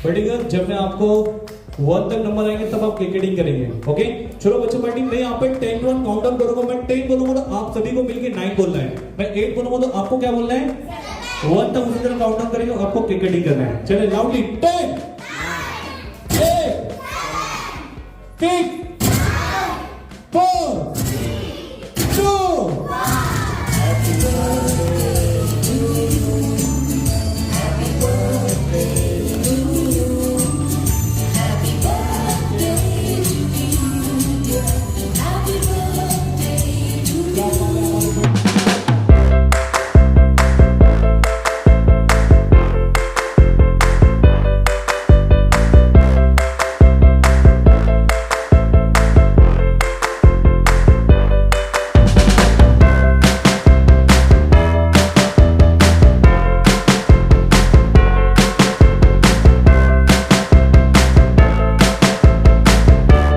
बड़ी गर्ल, जब मैं आपको 1 तक नंबर आएंगे तब आप क्रिकेटिंग करेंगे, ओके? चलो बच्चों पार्टी, मैं यहाँ पे 10 to 1 काउंट डाउन करूंगा। मैं 10 बोलूंगा तो आप सभी को मिलके 9 बोलना है। मैं 8 बोलूंगा तो आपको क्या बोलना है? 1 तक उसी तरह काउंट डाउन करेंगे, आपको क्रिकेटिंग करना है। चलिए लाउडली 10 8 6 5 4